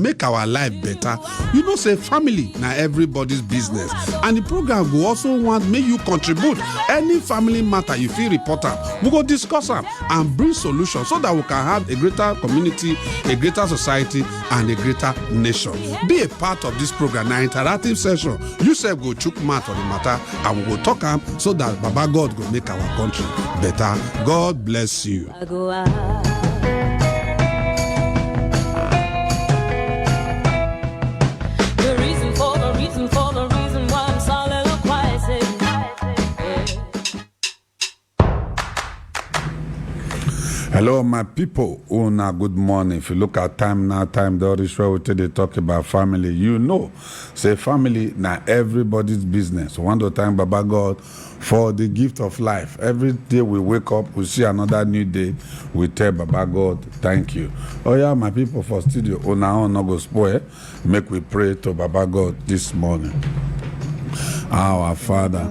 make our life better. You know, say family na everybody's business, and the program go also want make you contribute. Any family matter you feel report am, we go discuss am and bring solutions so that we can have a greater community, a greater society, and a greater nation. Be a part of this program, na interactive session. You sef go chook mouth for the matter, and we go talk am so that Baba God go make our country better. God bless you. Hello, my people. Una, good morning. If you look at time now, time the show we they talk about family. You know, say family now everybody's business. One to thank Baba God for the gift of life. Every day we wake up, we see another new day. We tell Baba God, thank you. Oh yeah, my people for studio. Una no go spoil. Make we pray to Baba God this morning. Our Father,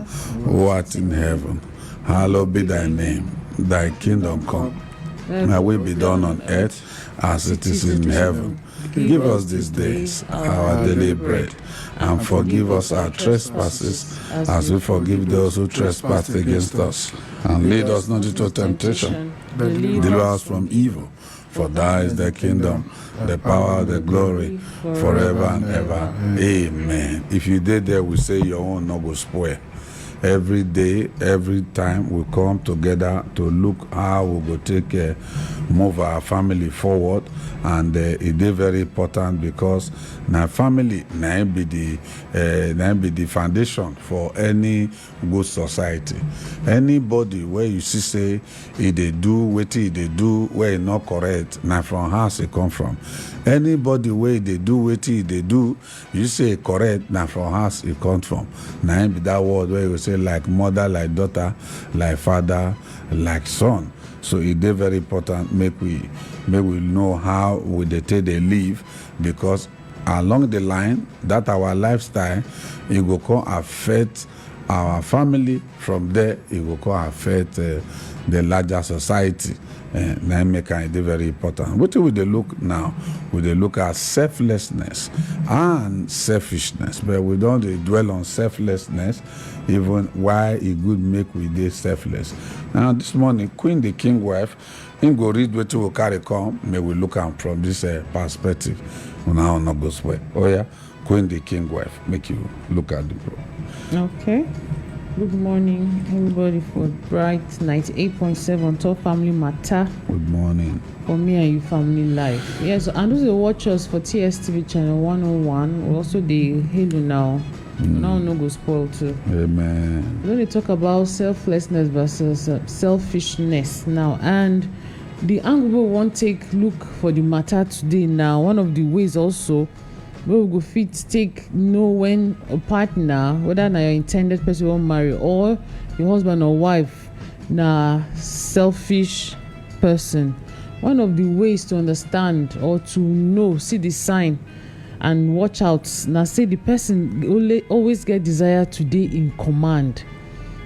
who art in heaven, hallowed be thy name. Thy kingdom come. May will be done on earth as it is in heaven. Give us these days our daily bread, and forgive us our trespasses as we forgive those who trespass against us. And lead us not into temptation, but deliver us from evil. For thine is the kingdom, the power, the glory, forever and ever. Amen. If you did there, we say your own no go spoil. Every day, every time we come together to look how we go take move our family forward, and it is very important because now family now be the foundation for any good society. Anybody where you see say they do what they do where it not correct, now from house it come from. Anybody where they do what they do, you say correct, now from house it comes from. Now be that word where you say like mother, like daughter, like father, like son. So it is very important make we know how we take they live, because along the line that our lifestyle it will come affect our family. From there it will come affect the larger society. Now make it very important. What do we look now? We look at selflessness and selfishness, but we don't dwell on selflessness, even why it good make we dey selfless. Now this morning, Queen the King wife, him go read what we carry come. May we look at from this perspective. Now not go swear. Oh yeah, Queen the King wife, make you look at the pro. Okay. Good morning, everybody, for Bright 98.7 Top Family Matter. Good morning. For me and you, family life. Yes, and those who watch us for TSTV channel 101, we also the Halo now. Now no go spoil too. Amen. When they talk about selflessness versus selfishness now, and the angle we want take look for the matter today now, one of the ways also where we go fit take know when a partner, whether na your intended person you want marry or your husband or wife na selfish person. One of the ways to understand or to know, see the sign and watch out, now say the person always get desire to dey in command.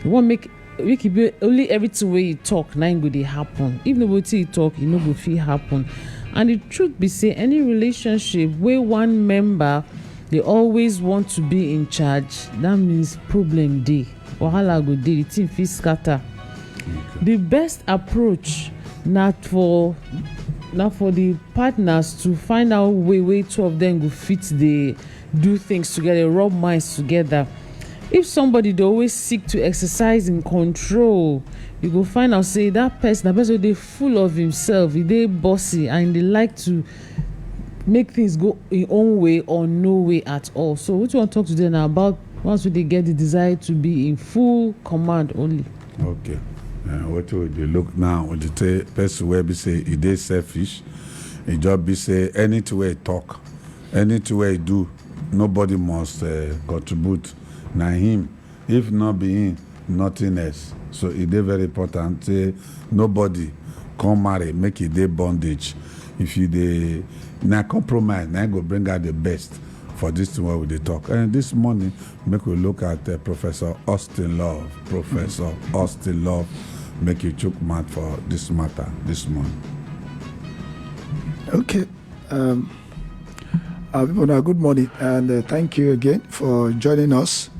You want make it be only everything way you talk now go dey happen. If nobody you talk, it no go fit happen. And the truth be say, any relationship where one member they always want to be in charge, that means problem dey. Wahala go dey, the thing fit scatter. Okay. The best approach not for the partners to find out way two of them go fit they do things together, rub minds together. If somebody they always seek to exercise in control, you go find out say that person they full of himself, they bossy, and they like to make things go in own way or no way at all. So what you want to talk to them now about once they get the desire to be in full command only. Okay. What would you look now? Would you say person where be say it is selfish? It just be say anything where talk, anything where do, nobody must contribute. Now him, if not be him, nothing else. So it is very important. Say nobody come marry, make it their bondage. If you dey now compromise, now go bring out the best for this thing where we dey talk. And this morning, make we look at Professor Austin Love. Professor Austin Love, make you chook mouth for this matter this morning. Okay. People, good morning, and thank you again for joining us.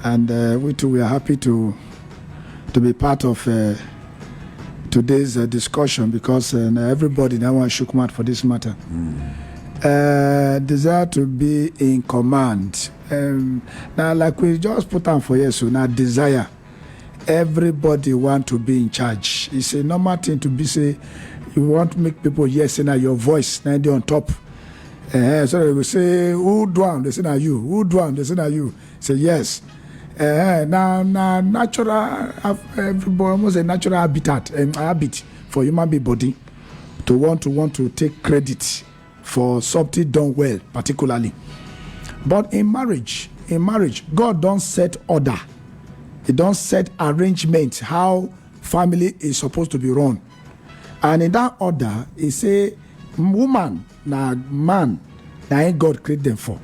And we too, we are happy to be part of today's discussion, because everybody now wants shook mouth for this matter. Desire to be in command. Now, like we just put on for you, so now desire. Everybody want to be in charge. It's a normal thing to be say. You want to make people hear, say now your voice, now they on top. So they will say, who do am? They say now you. Who do am? They say now you. Say yes. Now natural, everybody almost a natural habit for human being body to want to take credit for something done well, particularly. But in marriage, God don't set order. He don't set arrangement how family is supposed to be run. And in that order, he say, woman, na man, na ain't God create them for.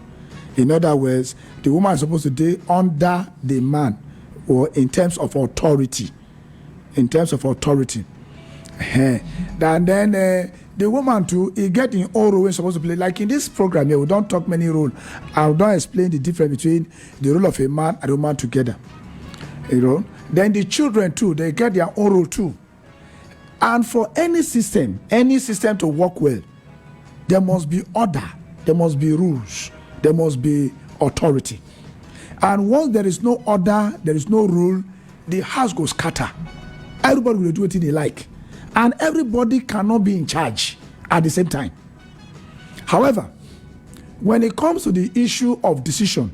In other words, the woman is supposed to be under the man, or in terms of authority. And then the woman too, he get in all roles supposed to play. Like in this program here, we don't talk many roles. I don't explain the difference between the role of a man and a woman together. You know. Then the children too, they get their own role too. And for any system to work well, there must be order, there must be rules, there must be authority. And once there is no order, there is no rule, the house goes scatter. Everybody will do what they like. And everybody cannot be in charge at the same time. However, when it comes to the issue of decision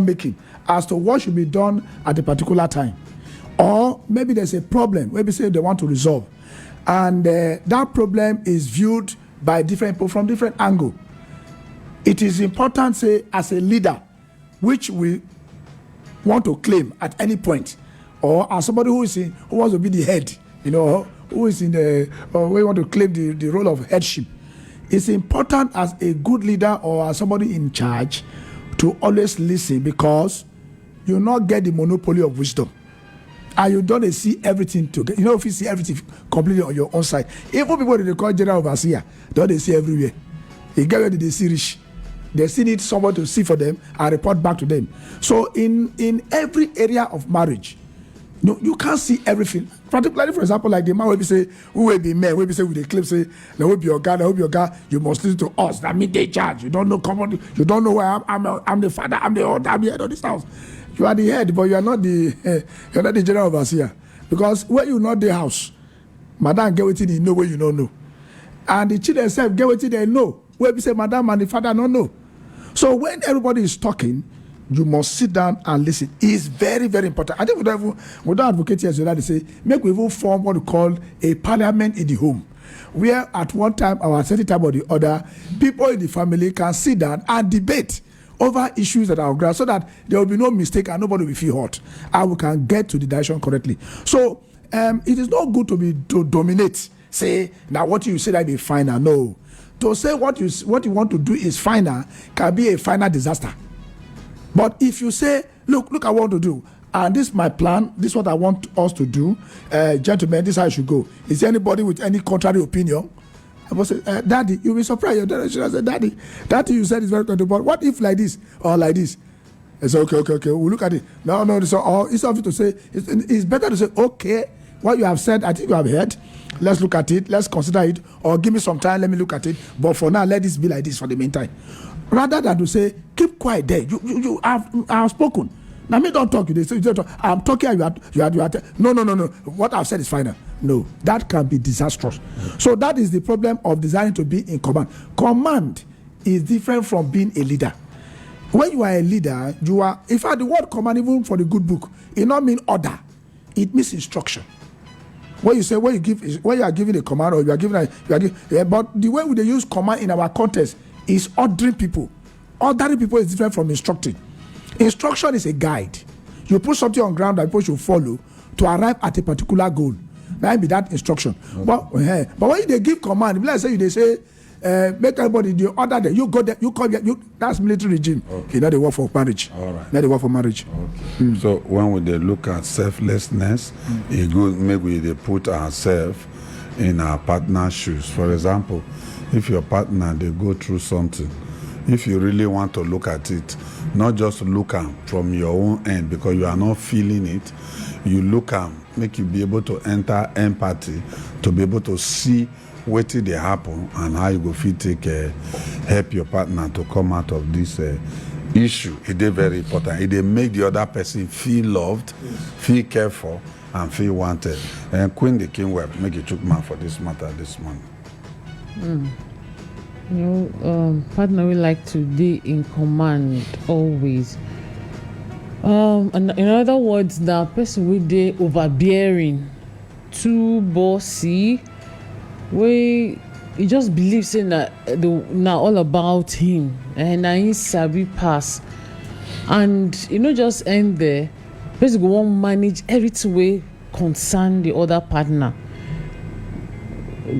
making as to what should be done at a particular time, or maybe there's a problem, maybe say they want to resolve, and that problem is viewed by different people from different angles. It is important, say, as a leader, which we want to claim at any point, or as somebody who wants to be the head, who is in the, or we want to claim the role of headship. It's important as a good leader or as somebody in charge to always listen, because you not get the monopoly of wisdom. And you don't see everything together. If you see everything completely on your own side. Even people that they call general overseer, don't they see everywhere? You get where they see rich. They still need someone to see for them and report back to them. So in every area of marriage, you can't see everything. Particularly, for example, like the man will be say, who will be men, will be say with the clip say, there will be your guy, you must listen to us. That means they charge. You don't know common, you don't know where I'm the father, I'm the old, I'm the head of this house. You are the head, but you are not the general overseer. Because when you not the house, madam get waiting, you know where you don't know. And the children themselves get waiting, they know. Where we say madam and the father don't know. So when everybody is talking, you must sit down and listen. It's very, very important. I think we don't advocate here, so that they say, make we even form what we call a parliament in the home, where at one time or at certain time or the other, people in the family can sit down and debate over issues that are on ground, so that there will be no mistake and nobody will feel hurt, and we can get to the direction correctly. So it is not good to dominate. Say now what you say that be final. No, to say what you want to do is final can be a final disaster. But if you say, look at what I want to do, and this is my plan, this is what I want us to do, gentlemen, this is how it should go. Is there anybody with any contrary opinion? I must say, Daddy, you'll be surprised. Your dad should have said, Daddy, you said is very good, but what if like this or like this? I say, okay, we'll look at it. No, so it's obvious to say, it's better to say, okay, what you have said, I think you have heard. Let's look at it, let's consider it, or give me some time, let me look at it. But for now, let this be like this for the meantime. Rather than to say, keep quiet there. I have spoken. Now me don't talk. You say, I'm talking. You are. No. What I've said is final. No, that can be disastrous. So that is the problem of desiring to be in command. Command is different from being a leader. When you are a leader, you are. In fact, the word command, even for the good book, it not mean order. It means instruction. When you say when you are giving a command, or but the way they use command in our context is ordering people. Ordering people is different from instructing. Instruction is a guide. You put something on ground that people should follow to arrive at a particular goal. That be that instruction. Okay. But when they give command, let's say they say, make everybody the order there. You go there, you come here. That's military regime. Okay. Not the work for marriage. All right. Not the work for marriage. Okay. So when they look at selflessness, it good maybe they put ourselves in our partner's shoes. For example, if your partner they go through something, if you really want to look at it, not just look am from your own end because you are not feeling it, you look am make you be able to enter empathy to be able to see wetin dey happen and how you go fit take help your partner to come out of this issue. E dey very important. E dey make the other person feel loved, feel cared for, and feel wanted. And Queen the King Web, make you chook mouth for this matter this morning. You know, partner will like to be in command always. And in other words, the person will be overbearing, too bossy, where he just believes saying that now all about him and now he sabi pass, and just end there. Person go want manage everything way concern the other partner.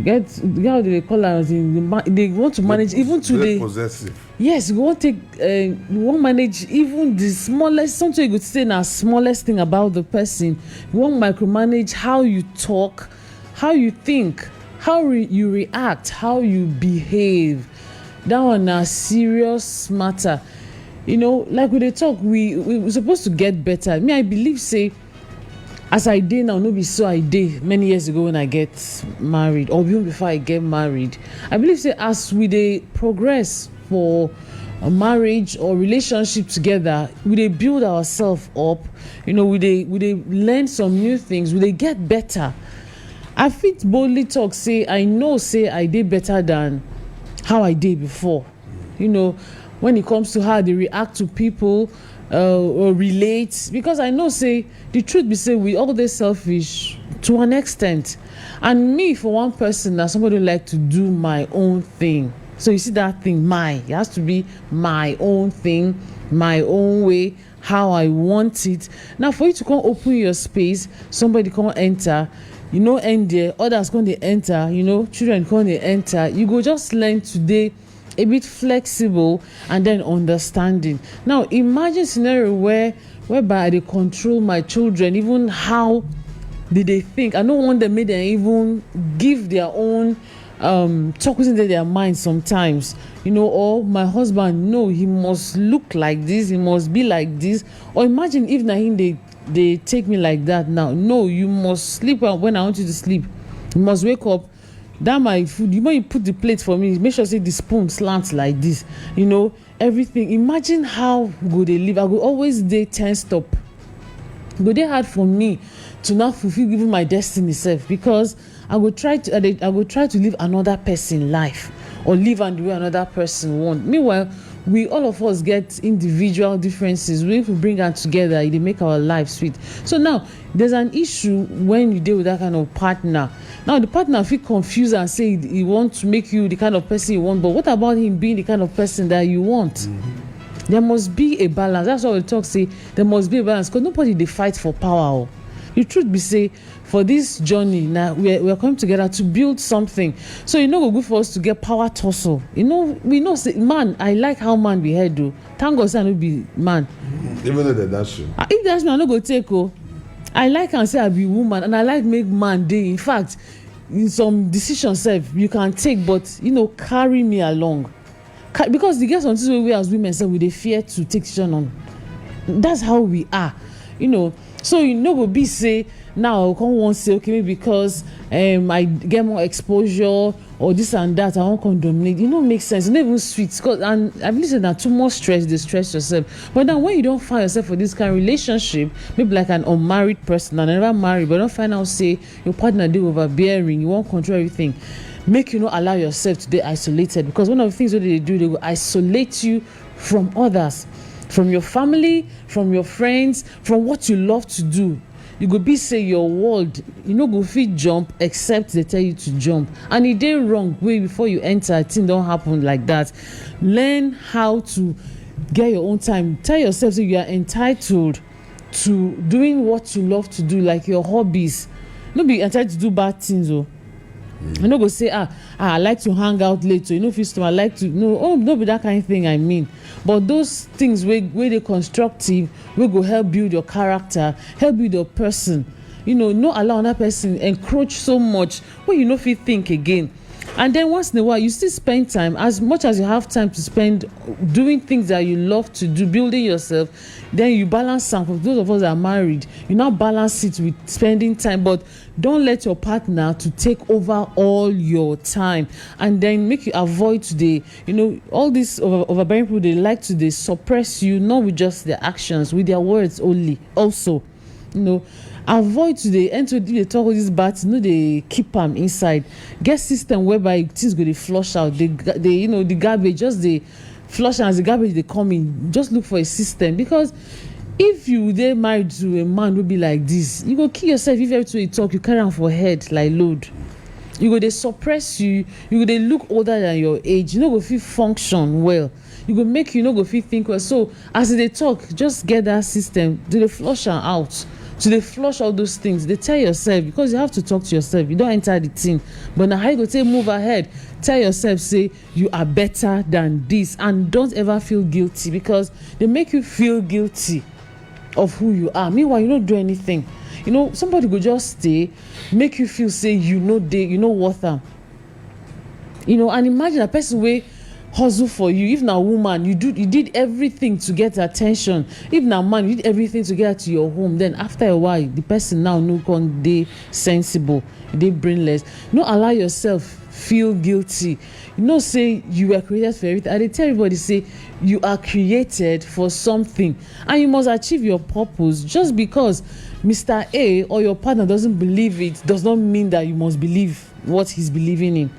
Get how they call us they want to manage even today. Possessive. Yes, you want take you want manage even the smallest, something you could say now smallest thing about the person. You want micromanage how you talk, how you think, how you react, how you behave. That one a serious matter. Like we dey talk, we supposed to get better. Me, I believe say as I dey now, no be so I dey many years ago when I get married or even before I get married. I believe say as we dey progress for a marriage or relationship together, we dey build ourselves up. We dey learn some new things. We dey get better. I fit boldly talk say I know say I dey better than how I dey before. When it comes to how they react to people or relate, because I know say the truth be say we all dey selfish to an extent, and me for one person na somebody like to do my own thing. So you see that thing, it has to be my own thing, my own way, how I want it. Now for you to come open your space, somebody come enter, end there, others come they enter, children come they enter. You go just learn today a bit flexible and then understanding. Now imagine scenario whereby they control my children, even how did they think. I don't want them make them even give their own talk within their mind sometimes, or my husband, no, he must look like this, he must be like this. Or imagine if na him they take me like that now. No, you must sleep when I want you to sleep. You must wake up. That my food, you put the plate for me, make sure say the spoon slants like this, everything. Imagine how good they live. I go always dey tensed up. Go dey hard for me to not fulfill even my destiny self, because I will try to live another person life or live and the way another person want. Meanwhile, we all of us get individual differences. If we bring them together, it make our life sweet. So now there's an issue when you deal with that kind of partner. Now the partner feel confused and say he wants to make you the kind of person you want, but what about him being the kind of person that you want? Mm-hmm. There must be a balance. That's why we talk say there must be a balance, because nobody they fight for power. The truth be say, for this journey now we're coming together to build something. So go good for us to get power tussle. We know say man, I like how man be head though. Thank God say I no be man. Even though that's you. If that's me, I no go take I like and say I be woman, and I like make man day. In fact, in some decisions self you can take, but carry me along. Because the girls on this way we as women say we dey fear to take decision on. That's how we are. So go be say now I come want say okay, maybe because I get more exposure or this and that, I won't condemnate. Make sense. It's not even sweet. And I believe that too much stress, they stress yourself. But then when you don't find yourself for this kind of relationship, maybe like an unmarried person and never married, but don't find out say your partner they overbearing, you won't control everything. Make you not allow yourself to be isolated, because one of the things that they do, they will isolate you from others, from your family, from your friends, from what you love to do. You go be say your world, go fit jump except they tell you to jump, and it dey wrong way before you enter. A thing don't happen like that. Learn how to get your own time. Tell yourself that you are entitled to doing what you love to do, like your hobbies. No be entitled to do bad things. You go say I like to hang out late, so if I like to no be that kind of thing I mean. But those things where they constructive, we go help build your character, help build your person. Not allow another person encroach so much where you fit think again. And then once in a while, you still spend time, as much as you have time to spend doing things that you love to do, building yourself, then you balance some. For those of us that are married, you now balance it with spending time, but don't let your partner to take over all your time, and then make you avoid today. All these overbearing people, they like to suppress you, not with just their actions, with their words only. Also, avoid today enter dey talk all these bad things, no dey keep am inside. Get system whereby things go dey flush out, the garbage just dey flush am as the garbage dey come in. Just look for a system, because if you dey married to a man wey be like this, you go kill yourself if every time you talk you carry am for head like load. You go dey suppress you go dey look older than your age, you no go fit function well, you go make you no go fit think well. So as they talk, just get that system to dey flush am out, to dey flush all those things. They tell yourself, because you have to talk to yourself, you don't enter the thing, but now how you go take move ahead? Tell yourself, say you are better than this, and don't ever feel guilty, because they make you feel guilty of who you are. Meanwhile, you don't do anything. Somebody go just stay, make you feel say worth am. And imagine a person wey hustle for you. If na woman, you did everything to get attention. If na man, you did everything to get to your home. Then after a while, the person now no con dey sensible, dey brainless. No allow yourself feel guilty. Say you were created for everything. I dey tell everybody, say you are created for something, and you must achieve your purpose. Just because Mr. A or your partner doesn't believe it does not mean that you must believe what he's believing in.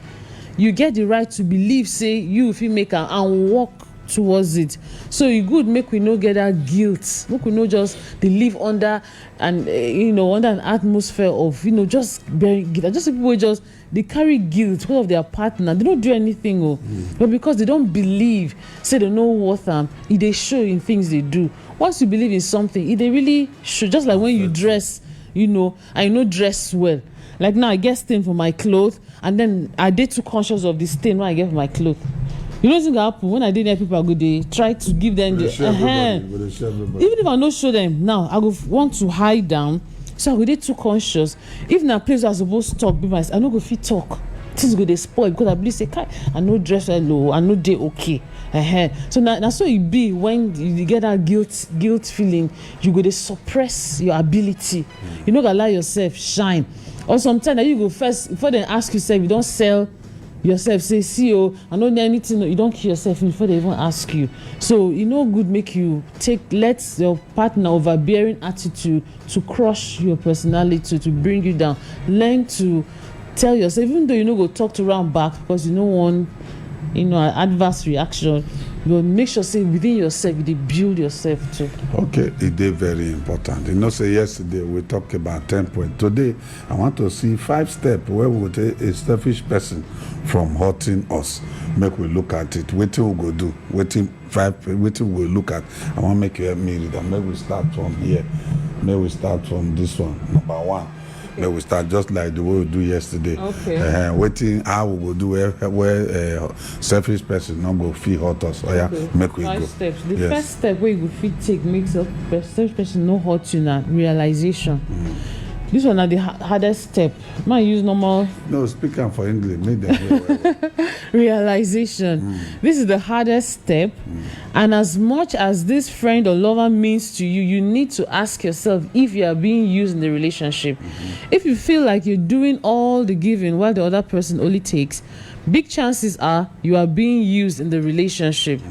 You get the right to believe, say you fit make am, and work towards it. So you good make we no get that guilt, make we no just dey live under under an atmosphere of just bearing guilt. Just people wey just they carry guilt because of their partner. They don't do anything, but because they don't believe, say they know worth am, it dey show in things they do. Once you believe in something, it dey really show. Just like when you dress, I dress well. Like now, I get stain for my clothes, and then I dey too conscious of the stain when I get for my clothes. Wetin go happen when I dey near people, I go dey try to give them the even if I no show them now, I go want to hide down, so I go dey too conscious. If na place I suppose to talk, be myself, I no go fit talk. Things go dey spoil because I believe say, I no dress well, I no dey okay. So now so it be when you get that guilt feeling, you go dey suppress your ability. You no go allow yourself shine. Or sometimes that you go first, before they ask yourself, you don't sell yourself, say, CEO, I don't need anything, you don't kill yourself before they even ask you. So good make you let your partner overbearing attitude to crush your personality, to bring you down. Learn to tell yourself, even though you no go talk to round back because you no want an adverse reaction, but make sure say within yourself you dey build yourself too. Okay, it is very important. Say yesterday we talked about 10 points. Today I want to see 5 steps where we will take a selfish person from hurting us. Make we look at it. Wetin we go do? Wetin we look at? I want make you help me read that. Maybe we start from here. Maybe we start from this one. Number 1. But we start just like the way we do yesterday. Okay. Waiting how we will do where selfish person not go feel hurt us. Make we 5 go. steps. The first step where you go fit take makes a selfish person no hurt you now. Realization. This one are the hardest step. Might use normal. No, speak am for English. Make them hear well. Realization. This is the hardest step. And as much as this friend or lover means to you, you need to ask yourself if you are being used in the relationship. If you feel like you're doing all the giving while the other person only takes, big chances are you are being used in the relationship.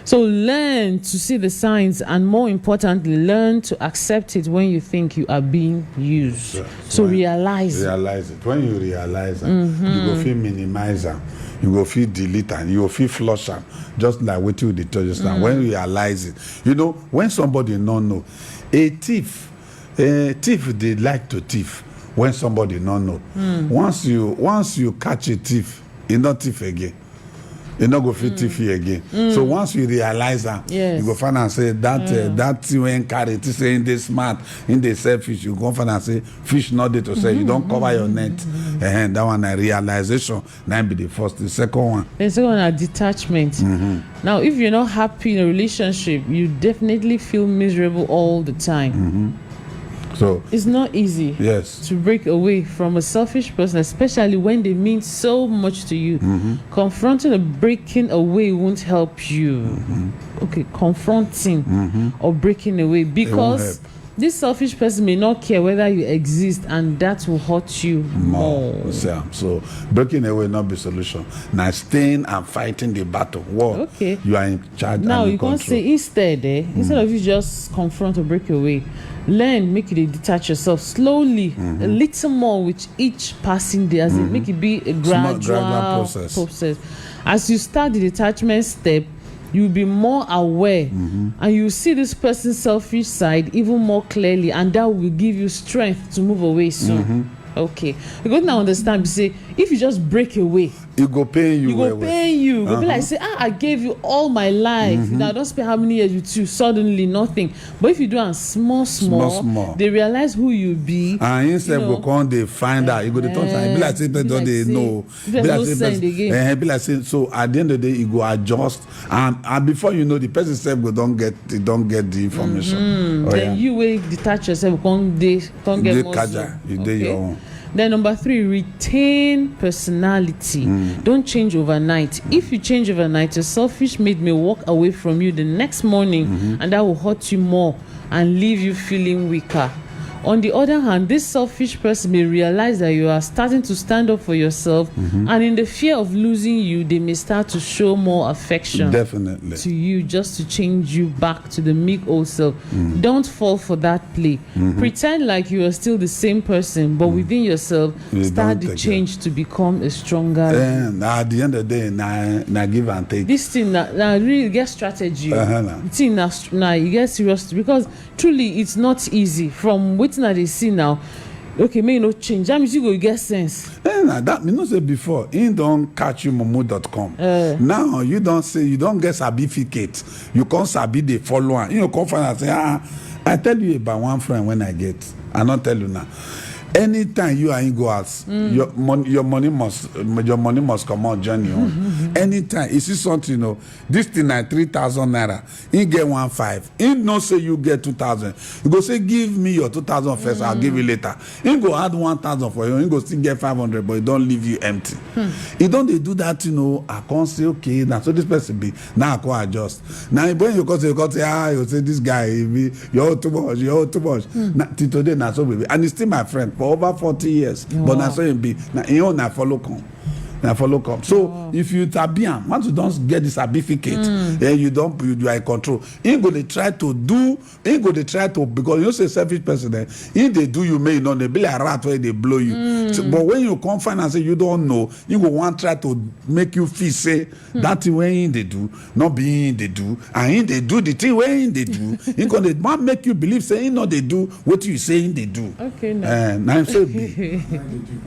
So learn to see the signs, and more importantly, learn to accept it when you think you are being used. So realize it. When you realize it, you go feel minimize them. You go feel delete and you go feel flush them. Just like what you did to yourself. When you realize it, when somebody not know, a thief they like to thief. When somebody not know, once you catch a thief, you not thief again. You not go fit thief again. So once you realize that, you go find and say that thing when carry it say in the smart, in the selfish, you go find and say fish not there to say you don't cover your net. And that one a realization. That be the first. The second one. The second one are detachment. Now, if you're not happy in a relationship, you definitely feel miserable all the time. So It's not easy yes, to break away from a selfish person, especially when they mean so much to you. Confronting or breaking away won't help you. Okay, confronting or breaking away, because help. this selfish person may not care whether you exist, and that will hurt you more. So breaking away not be solution. Now staying and fighting the battle. War. Okay. You are in charge. Now and in you can't control. say instead, instead of you just confront or break away, learn, make you dey detach yourself slowly, a little more with each passing day, as in make it be a gradual process. As you start the detachment step, you'll be more aware, and you see this person's selfish side even more clearly, and that will give you strength to move away soon. Okay, you go now understand. Be say if you just break away, it go pain you. you go pain you. Go be like say, I gave you all my life. Now I don't spend how many years with you. Suddenly nothing. But if you do it small, they realize who you be. And instead go come they find out. You go to talk and be like say don't they know. Be like say so at the end of the day you go adjust, and before you know the person self go don't get the information. Then you will detach yourself. Can't get more. You do your own. Then number 3, retain personality. Don't change overnight. If you change overnight, your selfish mate may walk away from you the next morning, and that will hurt you more and leave you feeling weaker. On the other hand, this selfish person may realize that you are starting to stand up for yourself, and in the fear of losing you, they may start to show more affection Definitely. to you, just to change you back to the meek old self. Don't fall for that play. Pretend like you are still the same person, but within yourself, start the change to become a stronger. And at the end of the day, now give and take. This thing now really get strategy. The thing now you get serious, because truly it's not easy. From waiting at the see now, okay, may no change. That means you go get sense. That me not say before. In don't catch you momo.com. Now you don't say you don't get certificate. You can't sabi the follower. You come find and say, I tell you about one friend when I get. I not tell you now. Anytime you are in go out, your money must come out join you. Anytime you see something, you know, this thing at 3,000 naira, you get 1,500. He no say you get 2,000. You go say give me your 2,000 first, I'll give you later. He go add 1,000 for you. He go still get 500, but he don't leave you empty. He don't they do that, you know. I can't say okay. Now so this person be now I can adjust. Now when you say you say this guy you're too much. Now today now so baby, and he's still my friend for over 40 years. But now so him be now he own na follow come. So if you tabian, once you don't get the certificate, you are in control. He go they try to because you say selfish person, if they do you may not, they be like rat where they blow you. So, but when you come find and say you don't know, you go want try to make you feel say that thing when they do, not being they do, and they do the thing when they do, he gonna make you believe saying no they do what you saying they do. Okay, now. Now so be.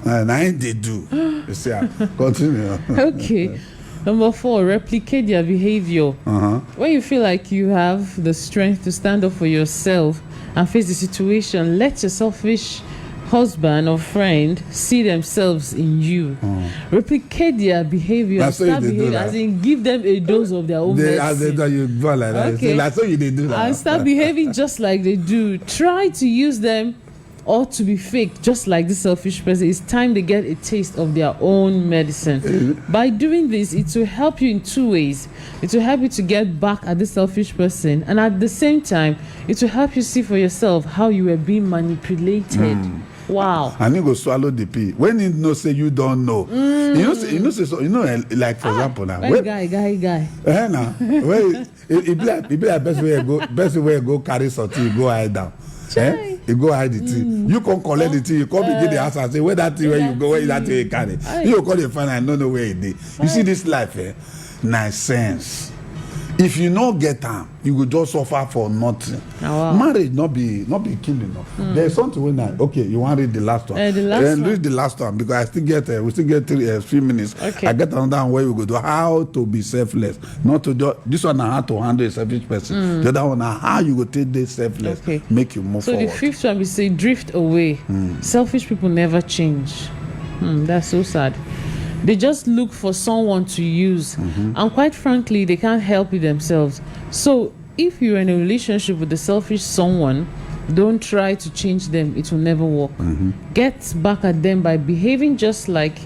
Now they do. You see. Continue. Okay. Number 4, replicate their behavior. When you feel like you have the strength to stand up for yourself and face the situation, let your selfish husband or friend see themselves in you. Replicate their behavior. Start behaving, as in give them a dose of their own medicine. You go like that. Okay. Like so you they do that. And start behaving just like they do. Try to use them or to be fake, just like this selfish person. It's time they get a taste of their own medicine. By doing this, it will help you in 2 ways. It will help you to get back at this selfish person, and at the same time, it will help you see for yourself how you were being manipulated. Wow. And you go swallow the pee. When you know say you don't know. Like for example now. Guy. Now. It be like best way go carry something, go hide down. You go hide the thing. You can collect the thing. You come begin the house and say, where that thing where you go, where that thing you carry. You call the find and don't know where it is. You see this life, nice sense. If you not get time, you will just suffer for nothing. Marriage not be killing. There's something when you want to read the last one. Read the last one because I still get we still get 3 minutes. Okay. I get another one where we go to how to be selfless. Not to do this one how to handle a selfish person. The other one how you go take this selfless. Okay. Make you move forward. So the 5th one we say drift away. Selfish people never change. That's so sad. They just look for someone to use, and quite frankly, they can't help it themselves. So if you're in a relationship with a selfish someone, Don't try to change them, it will never work. Get back at them by behaving just like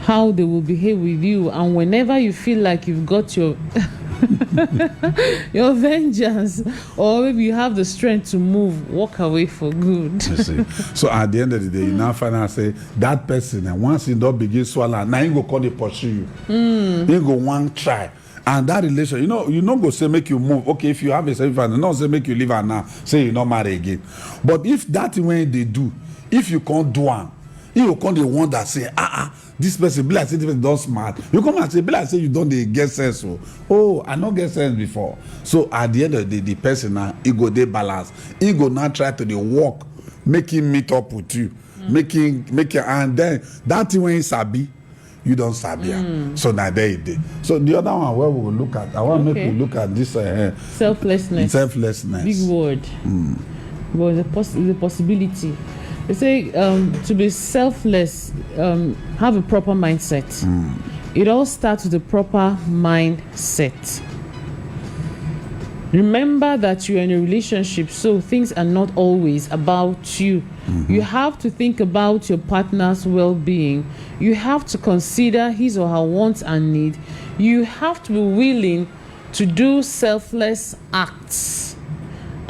how they will behave with you, and whenever you feel like you've got your your vengeance, or maybe you have the strength to move, walk away for good. You see. So at the end of the day, you now find out say that person, and once you don't begin swallow, now you go call it pursue you. You go one try. And that relation, you not go say make you move. Okay, if you have a self-finance, not say make you leave her now, say you not marry again. But if that when they do, if you can't do one, you will come the one that say, this person, be like say this person don't smart. You come and say, be like say you don't get sense. Oh, I not get sense before. So at the end of the day, the person now, he go dey balance. He go now try to dey walk, make him meet up with you, make him, and then that thing when he sabi, you don't sabi. So now there it is. So the other one where we will look at, I want to make you look at this Selflessness. Big word. But the possibility. They say to be selfless, have a proper mindset. It all starts with a proper mindset. Remember that you're in a relationship, so things are not always about you. You have to think about your partner's well-being. You have to consider his or her wants and needs. You have to be willing to do selfless acts.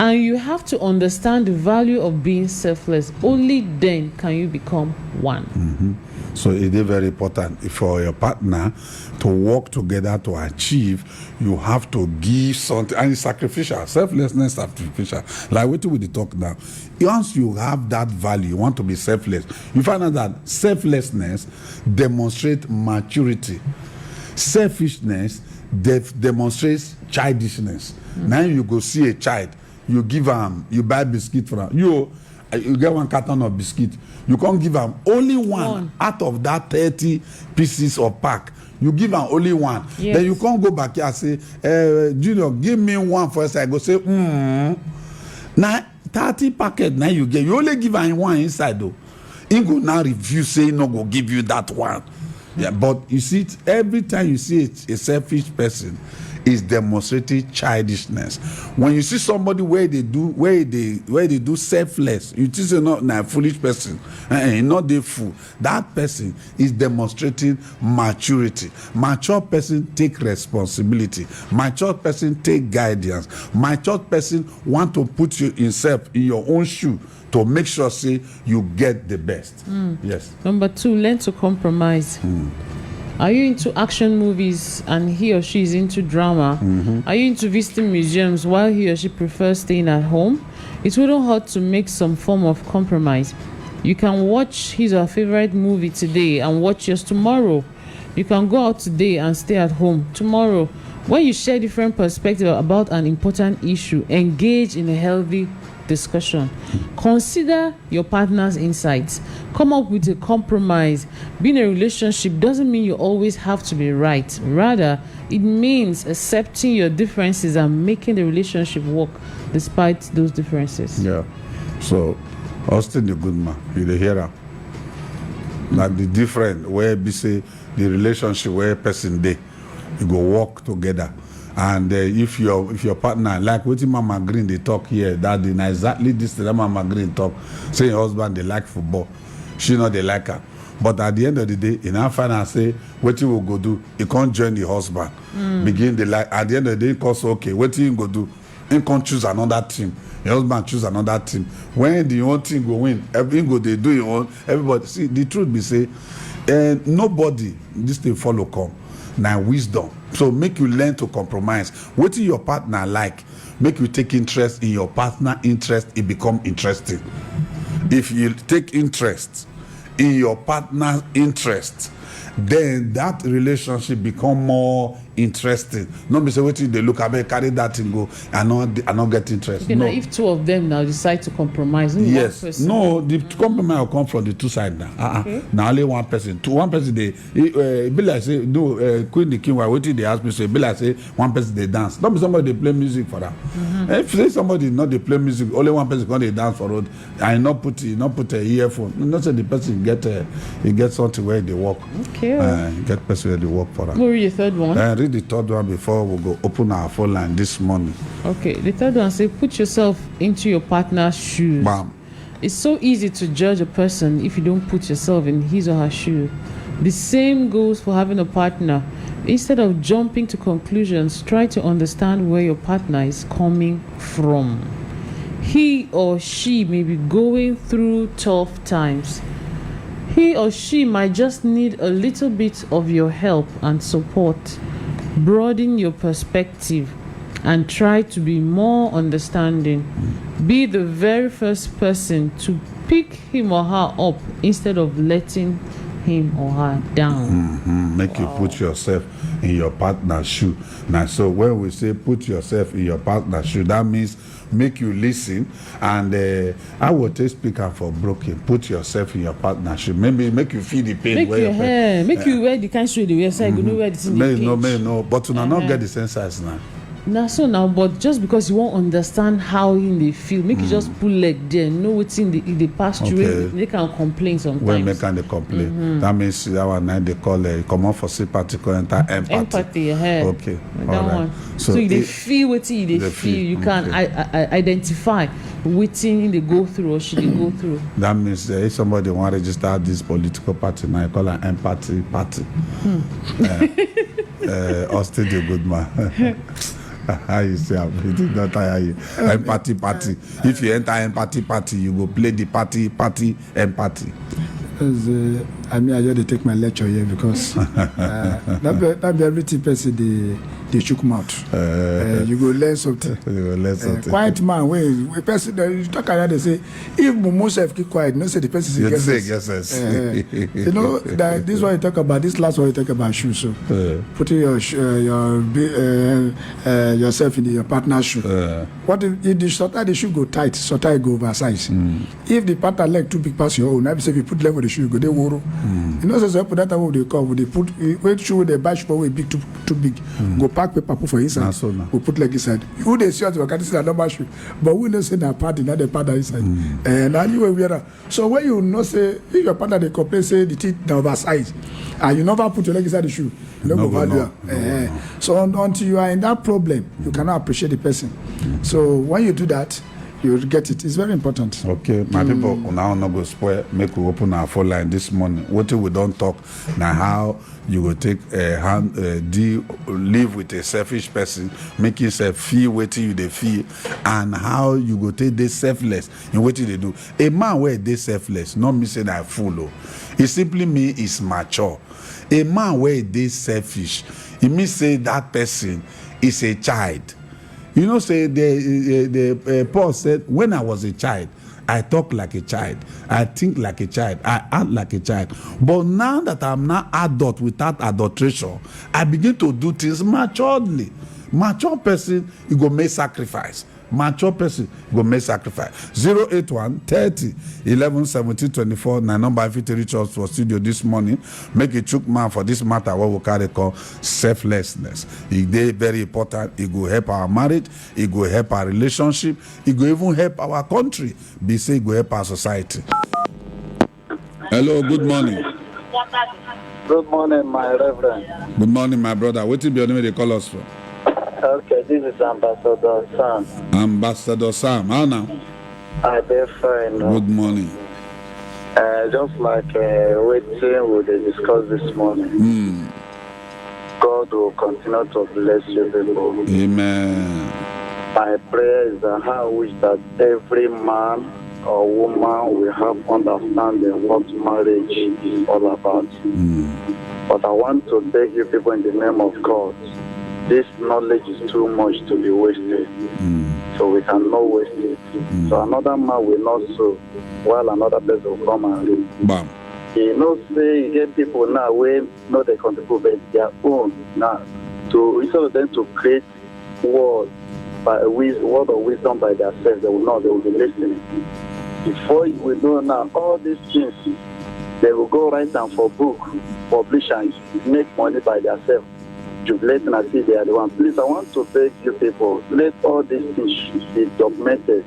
And you have to understand the value of being selfless. Only then can you become one. So it is very important for your partner to work together to achieve. You have to give something, and it's sacrificial. Selflessness, sacrificial. Like what we talk now. Once you have that value, you want to be selfless. You find out that selflessness demonstrates maturity. Selfishness demonstrates childishness. Now you go see a child. You give them, you buy biscuit for them. You get one carton of biscuit. You can't give them only one out of that 30 pieces of pack. You give them only one. Yes. Then you can't go back here and say, Junior, give me one first. I go say, Now, 30 packet, now you get. You only give them one inside, though. He go now refuse, say, no, go give you that one. Yeah, but you see, every time you see a selfish person, is demonstrating childishness. When you see somebody where they do selfless, you think you're not a foolish person, not the fool. That person is demonstrating maturity. Mature person take responsibility. Mature person take guidance. Mature person want to put you himself in your own shoe to make sure say you get the best. Yes. Number 2, learn to compromise. Are you into action movies and he or she is into drama? Are you into visiting museums while he or she prefers staying at home? It wouldn't hurt to make some form of compromise. You can watch his or her favorite movie today and watch yours tomorrow. You can go out today and stay at home tomorrow. When you share different perspectives about an important issue, engage in a healthy discussion. Consider your partner's insights. Come up with a compromise. Being in a relationship doesn't mean you always have to be right. Rather, it means accepting your differences and making the relationship work despite those differences. Yeah. So, Austin the good man, you the hearer. Like the different where be say the relationship where person dey, you go work together. And if your partner, like what Mama Green they talk here, that day, now exactly this that Mama Green talk, say your husband they like football, she know they like her. But at the end of the day, in our final say, what you will go do, you can't join the husband. Begin the like at the end of the day, cause okay, what you go do, you can't choose another team. Your husband choose another team. When the own team go win, everything go they do your own. Everybody see the truth be say, nobody this thing follow come. Now wisdom. So make you learn to compromise. What is your partner like? Make you take interest in your partner interest, it become interesting. If you take interest in your partner's interest, then that relationship become more interesting. Not be say wetin they look at carry that thing go and not get interest. Okay, no. now if 2 of them now decide to compromise, only Yes. one person. No, the compromise will come from the 2 sides now. Okay. Now only one person. One person they be like say no Queen the King why wetin they ask me say be like say one person they dance. Don't be somebody they play music for that. If say somebody not they play music, only one person can they dance for road and not put a earphone. Not say the person get something where they work. Okay. Get person where they work for that. We'll read the third one. Read read the third one before we go open our phone line this morning. Okay, the third one say put yourself into your partner's shoes. Bam. It's so easy to judge a person if you don't put yourself in his or her shoe. The same goes for having a partner. Instead of jumping to conclusions, try to understand where your partner is coming from. He or she may be going through tough times. He or she might just need a little bit of your help and support. Broaden your perspective and try to be more understanding. Be the very first person to pick him or her up instead of letting him or her down. Make you put yourself in your partner's shoe. Now, so when we say put yourself in your partner's shoe, that means make you listen. And I will take speaker for broken. Put yourself in your partner's shoe. Maybe make you feel the pain. Make your hair, make you wear the kind of shoe they wear, so you know where it's in the page. May no, but you not get the same size now. Now, but just because you won't understand how they feel, make you just pull leg there, know what's in the past through. They can complain sometimes. When they can complain, that means that one night they call come on for sympathy, enter empathy. Empathy, okay, that all right. one. So they feel what they feel. You can identify what they go through or should they go through. That means if somebody want to register this political party, now you call an empathy party. Austin the good man. How you say it is not tire you. Empathy party. If you enter empathy party, you go play the party empathy. I just take my lecture here because that be everything person they shook mouth. You go learn something. Quiet man, when person you talk around, they say if Mosef keep quiet, no say the person is yes. You know that this one you talk about, this last one you talk about shoes. So putting yourself in your partner's shoe. What if the shorter the shoe go tight, shorter go oversize? If the partner leg too big past your own, I say if you put level the shoe, you go they woro. You know, so put that what they call they put when shoe they buy shoe way big too big. Go pack paper put for inside. We put leg inside. Who they see us we can see that number shoe, but we don't say that part not the part inside. And anyway we are. So when you know say if your partner they complain say the teeth the oversize, and you never put your leg inside the shoe, you don't go value. So until you are in that problem, you cannot appreciate the person. So when you do that, you get it. It's very important. Okay, my people, now not go spoil. Make we open our phone line this morning. What we don't talk now, how you go take live with a selfish person, make yourself feel what you they feel, and how you go take this selfless in what they do. A man where they selfless, not me saying I fool. It simply means is mature. A man where they selfish, it means say that person is a child. You know, say the Paul said, when I was a child, I talk like a child, I think like a child, I act like a child. But now that I'm not adult without adulteration, I begin to do things maturely. Mature person, you go make sacrifice. Mature person, you go make sacrifice. 081 30 11 17 24. My number if you reach us for studio this morning. Make a chook man for this matter what we carry call selflessness. It is very important. It go help our marriage. It go help our relationship. It go even help our country. Be say it go help our society. Hello, good morning. Good morning, my reverend. Good morning, my brother. What is your name they call us from? Okay, this is Ambassador Sam. Ambassador Sam, how now? I did fine. Good morning. Just like waiting we discussed this morning. God will continue to bless you people. Amen. My prayer is that I wish that every man or woman will have understanding what marriage is all about. But I want to beg you people in the name of God, this knowledge is too much to be wasted. So we cannot waste it. So another man will not sow while another person will come and reap. Bam. You know, say you get people now where not they contribute but their own now to instead of them to create word of wisdom by themselves, they will be listening. Before we know now all these things, they will go write down for book, publish and make money by themselves. Jubilating as if they are the one. Please, I want to beg you people, let all these things be documented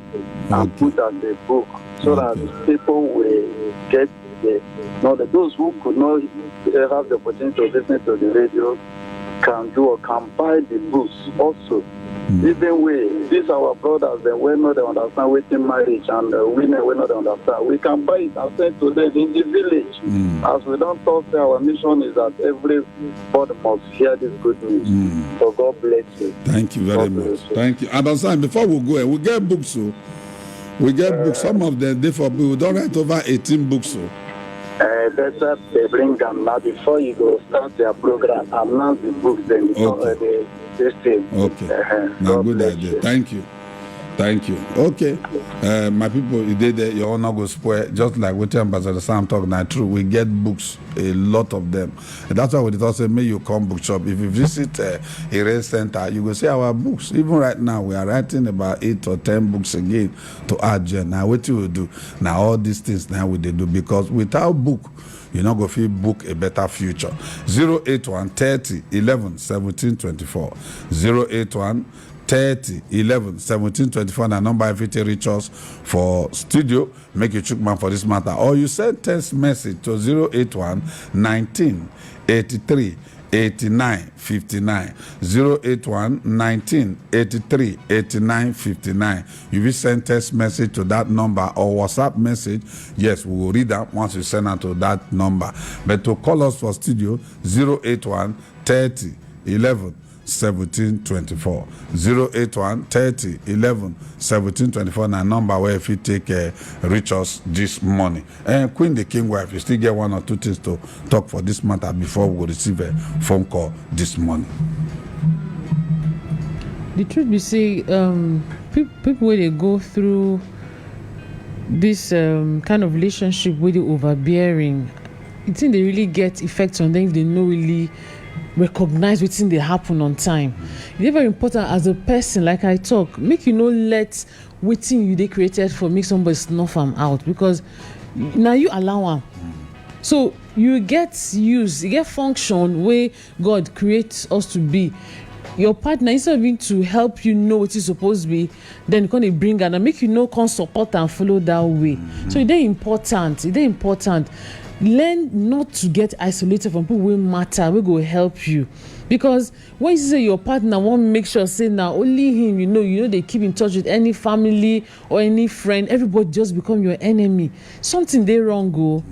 and put as a book so that people will get the knowledge. Those who could not have the opportunity to listen to the radio, can do or can buy the books also. Even we, these our brothers, they will not understand waiting marriage, and women will not understand. We can buy it and send to them in the village. As we don't talk, our mission is that everybody must hear this good news. So God bless you. Thank you very much. Thank you. Understand, before we go, we get books, so we get books. Some of them, they for we don't write over 18 books, so. Better they bring them now before you go start their program. Announce the books, then Okay. this thing. Okay. Now, good idea. Thank you. Thank you. Okay. My people, you did that. Your honor go spoil. Just like what Ambassador Sam talk now, true. We get books, a lot of them. And that's why we thought say, may you come bookshop. If you visit a race center, you will see our books. Even right now, we are writing about 8 or 10 books again to add. Now, what you will do? Now, all these things now we they do, because without book, you're not going to feel book a better future. 081 30 11 17 24. 081 30 11 17 24. And the number if you reach us for studio, make you chook man for this matter. Or you send text message to 081 19 83 89 59. 081 19 83 89 59. You will send text message to that number or WhatsApp message. Yes, we will read that once you send out to that number. But to call us for studio, 081 30 11 17 24. 081 30 11 17 24. And a number where if you take reach us this morning. And Queen the King wife, you still get 1 or 2 things to talk for this matter before we receive a phone call this morning. The truth be say, people when they go through this kind of relationship with the overbearing, I think they really get effects on them if they know really recognize wetin dey happen on time. It's very important as a person, like I talk, make you no let wetin you dey created for make somebody snuff am out, because now you allow am. So you get use, you get function wey God creates us to be. Your partner, instead of being to help you know what you supposed to be, then you can bring am and make you know, come support and follow that way. So it's dey important. Learn not to get isolated from people wey matter, wey go help you. Because when you say your partner wan make sure say now only him you know they keep in touch with any family or any friend, everybody just become your enemy, something dey wrong go.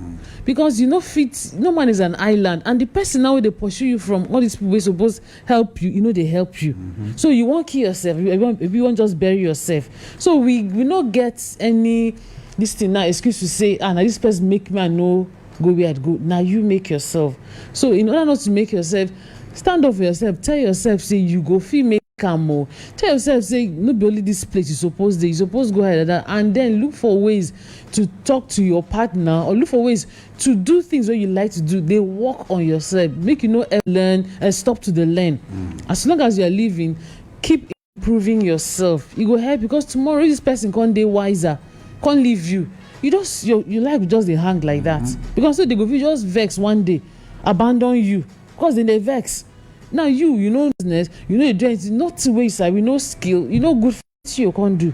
Because you know fit, no man is an island, and the person now they pursue you from all these people wey suppose help you, they help you. So you won't kill yourself, if you want just bury yourself. So we not get any this thing now excuse to say, now this person make me know go where I'd go. Now you make yourself. So in order not to make yourself, stand up for yourself. Tell yourself, say you go feel make more. Tell yourself, say no be only this place you supposed to go ahead that, and then look for ways to talk to your partner, or look for ways to do things that you like to do. They work on yourself, make you learn and stop to the learn. As long as you are living, keep improving yourself. It will help, because tomorrow this person can't be wiser, can't leave you. You just your life just they hang like that, because so they go just vex one day, abandon you, because then they vex. Now you know business, you do it, not ways, we know skill, good for you can't do.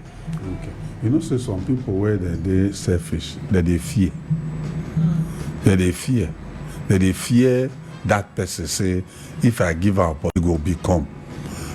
Okay, say some people where they selfish, that they fear, that they fear that person say, if I give up, it will become.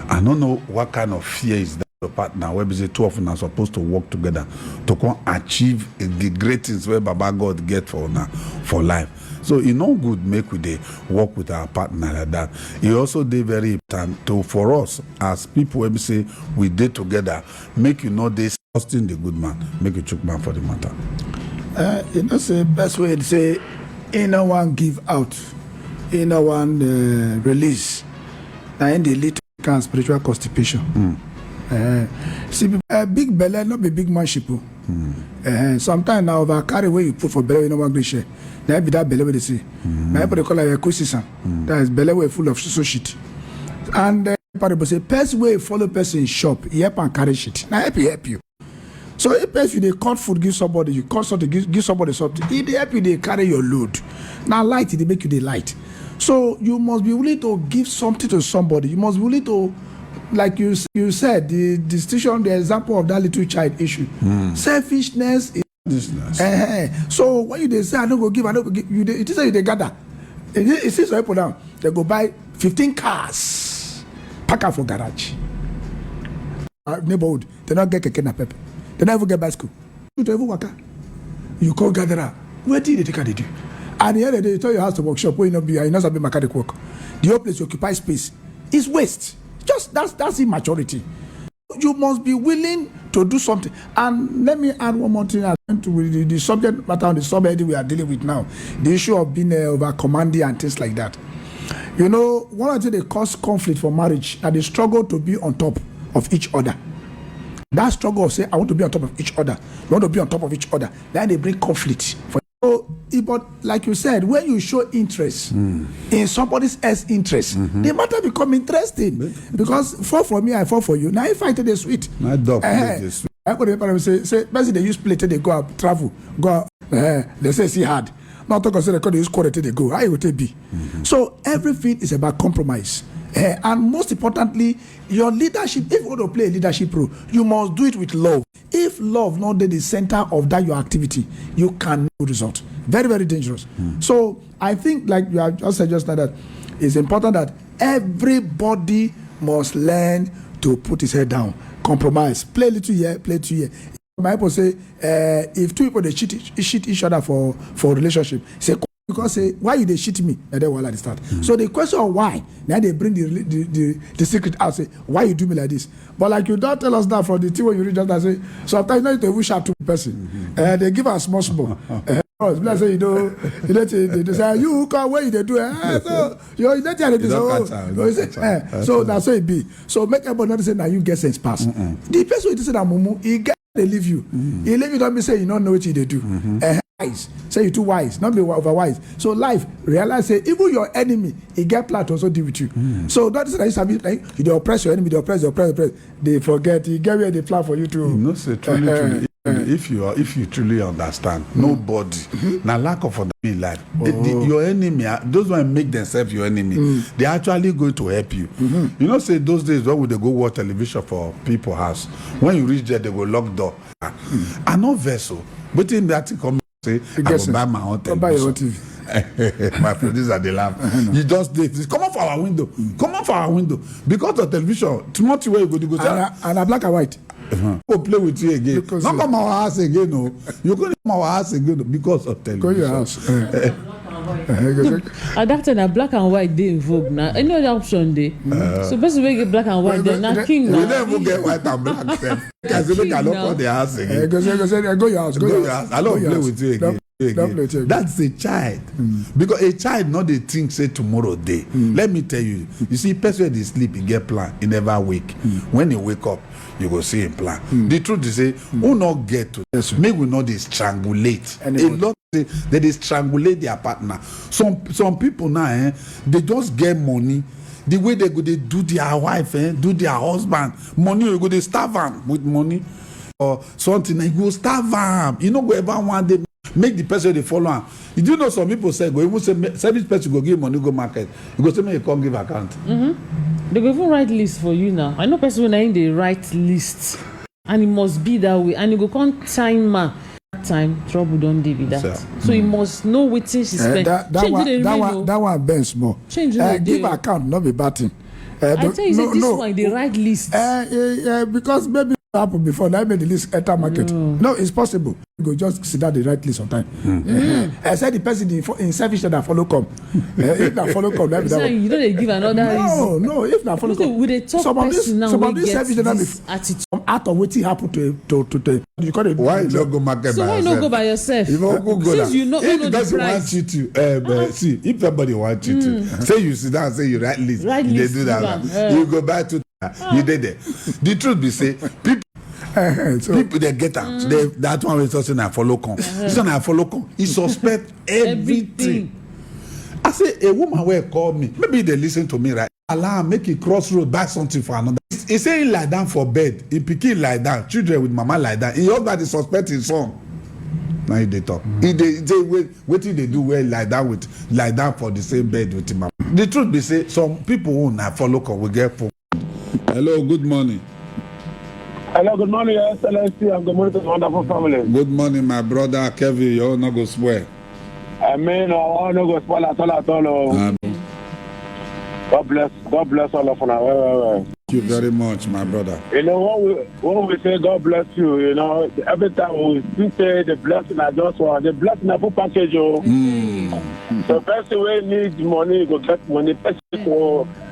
I don't know what kind of fear is that. Partner where the two of them are supposed to work together to come achieve the great things where Baba God get for life. So good make we dey work with our partner like that. It also dey very important to for us as people when we say we dey together, make they trusting the good man, make you chook man for the matter. Say best way to say inner one give out, inner one release. Now in the little can spiritual constipation. See, big belly not be big manship. Sometimes now over carry where you put for belly, no one share. Now be that belly where they say. Now they call it a ecosystem. That is belly way full of so shit. And people say, person way follow person in shop, he help and carry shit. Now help you. So if person they cut food give somebody, you cut something give somebody something. If they help you, they carry your load. Now light, they make you the light. So you must be willing to give something to somebody. You must be willing to. Like you said, the distinction, the example of that little child issue. Selfishness is So when you say I don't go give, it is you they gather. It seems people now they go buy 15 cars pack out for garage. Neighborhood, they don't get keke na pep. They don't even get bicycle. You don't even waka. You call gatherer. Where did they take they do? At the end of the day, you tell your house to workshop where you not be, you not be mechanic work. The whole place you occupy space is waste. Just that's immaturity. You must be willing to do something. And let me add one more thing to the subject matter on the subject we are dealing with now. The issue of being over commanding and things like that. You know, one of the things that cause conflict for marriage are the struggle to be on top of each other. That struggle of say, I want to be on top of each other. You want to be on top of each other. Then they bring conflict. But like you said, when you show interest in somebody else's interest, the matter become interesting. Because fall for me, I fall for you. Now if I tell the sweet. My dog is sweet. I go to the say, person they use plate, they go out, travel, go out, they say see hard. Not talk say they use quality, they go. How it will be? So everything is about compromise. And most importantly, your leadership, if you want to play a leadership role, you must do it with love. If love not the center of that your activity, you can no result. Very, very dangerous. So I think, like you have just said just now, that it's important that everybody must learn to put his head down, compromise, play a little here, play 2 years. My people say, if two people they cheat each other for relationship, say, because say, why you they cheat me? And then they start. So the question of why, now they bring the secret out, say, why you do me like this? But like you don't tell us that from the thing when you read just say, sometimes you know you shout to a person. They give us small. Let's say they say you come where they do it. So you don't tell them so that's how it be. So make everybody not say now you get sense pass. The person who say that mumu, he get they leave you. He leave you don't be say you don't know what they do. Wise. Say you too wise, not be over wise. So life, realize say even your enemy, he get plan to also deal with you. So that is like you oppress your enemy, they oppress. They forget, he get where they plan for you to. No, say truly. If you truly understand, nobody, now lack of understanding life, your enemy, those one make themselves your enemy, they actually going to help you. You know, say those days when would they go watch television for people's house? When you reach there, they go lock door. I know vessel, but in that come say, I will buy my own television. My producer they laugh. You just did come off our window. Come off our window because of television. Tomorrow where you go and a black and white. Go play with you again. Because not come our house again, no. You're going to come our house again because of television. Go your house. Adapted na black and white they in vogue now. Any other option they? So basically get black and white. They're not king now. We never get white and black. Because you don't come the house again. Go your house. Go your house. I don't play with you again. That's a child. Because a child not they think say tomorrow day. Let me tell you. You see, person they sleep, he get plan, he never wake. When he wake up, you go see him plan. The truth is say, who not get to this? Maybe we not they strangulate. A lot they strangulate their partner. Some people now, they just get money. The way they go, they do their wife, do their husband. Money, you go, they starve them with money. Or something, you go starve them. You know, go ever one day. Make the person they follow him. You do know some people say go even say service person go give money go market. You go say me you can't give account. They go even write list for you now. I know person when in the right list, and it must be that way. And you go come time man. That time trouble don't deal with that. So you must know what she spend. That one bends more. Change give account, not be batting. I tell you say this one the right list. Because maybe happen before now made the list enter market. No, it's possible. You go just sit down the right list on time. I said the person in service that follow come. If that follow come, that you know they give another reason. No, if that follow come. With a top person now, some of this service that attitude. Out of what happen to you call it. Why you not go market so by yourself? So why not go by yourself? You go since you know if the person price. wants you to see if somebody wants you to say you sit down and say you write list. They do that. You go back to you did it. The truth be say people. People they get out. That one is also not follow come. This one I follow come. He suspect everything. I say a woman will call me. Maybe they listen to me right. Allah make a crossroad buy something for another. He say he lie down for bed. He pikin lie down. Children with mama lie down. He husband is suspect his son. Now he they talk. He what they do well lie down for the same bed with him mama. The truth be say some people who not follow come will get phone. Hello, good morning. Hello, good morning, Your Excellency, and good morning to the wonderful family. Good morning, my brother Kevin. You all not go swear. I mean, I want to go spoil at all. God bless all of us. Thank you very much, my brother. You know, when we say God bless you, you know, every time we say the blessing I just want, the blessing I put package. The person who needs money, you go get money.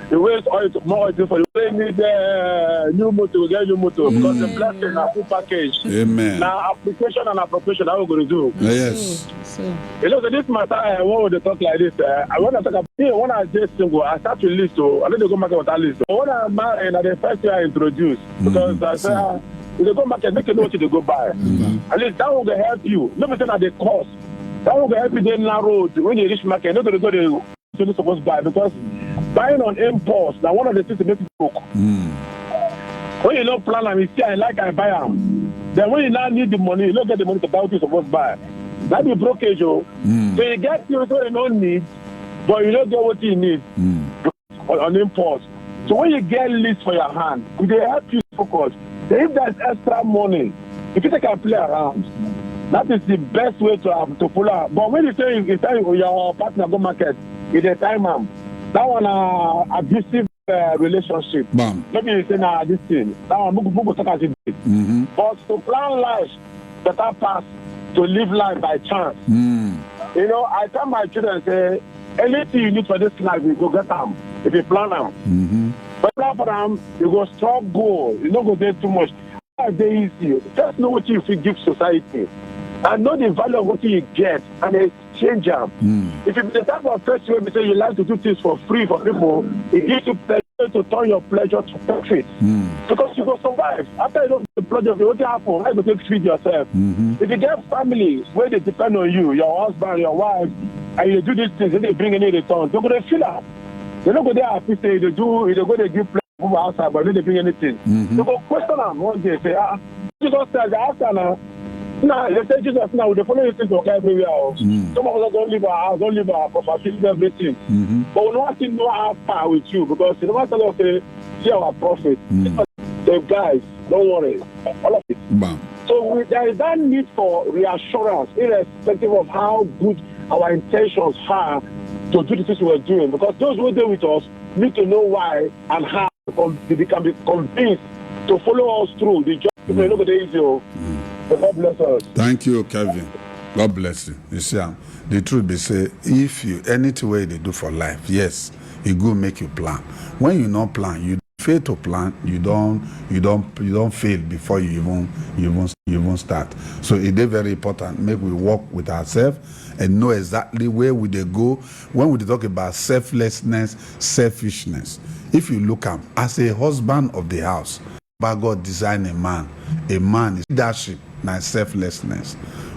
The way it's more for the way need new motor, get new motor because the blessing I put package. Amen. Now application and appropriation, how we going to do? Yes. You know, so this matter, when we talk like this, I want to talk about when I just single, I start to list, so I need to go market with that list. So when I'm married, the first year I introduce, because I say, if you go market, make you know what you go buy. At least that will help you. Not saying at the cost. That will help you then narrow when you reach market, not going to go to you're supposed to buy, because buying on impulse, now one of the things to make people broke. When you don't plan and you see I like I buy them, then when you now need the money, you don't get the money to buy what you're supposed to buy. That be brokerage, So you get things that you don't need, but you don't get what you need on impulse. So when you get list for your hand, it will help you focus. So if there's extra money, if you can play around, that is the best way to pull out. But when you say your partner go market, it's a time that one abusive relationship. Maybe you say this thing. That one people talk as it did. But to plan life, better pass to live life by chance. You know, I tell my children, say, anything you need for this life, you go get them. If you plan them. But plan for them, you go struggle. You don't go there too much. They easy. Just know what you give society. And know the value of what you get and exchange them. If it's the type of person where you say you like to do things for free for people, it gives you pleasure to turn your pleasure to profit. Because you go survive. After you don't the pleasure, you don't have how you go to feed yourself. If you get families where they depend on you, your husband, your wife, and you do these things, and they bring any return, they're going to feel that. They don't go there happy say they go to give pleasure outside, but they bring anything. They go question them one day, say, Jesus said, after now. Now, they say Jesus now, the following things will everywhere. Some of us don't leave our house, don't leave our property, everything. But we don't want to know how far with you because you don't tell us, see our prophet. So, guys, don't worry. All of it. So, there is that need for reassurance, irrespective of how good our intentions are to do the things we're doing. Because those who are there with us need to know why and how they can be convinced to follow us through the job. You know, the easy. God bless us. Thank you, Kevin. God bless you. You see, the truth be say, if you anything way they do for life, yes, it go make you plan. When you not plan, you fail to plan. You don't fail before you even start. So it is very important. Make we work with ourselves and know exactly where we they go when we talk about selflessness, selfishness. If you look at as a husband of the house, by God design a man is leadership. Now selflessness.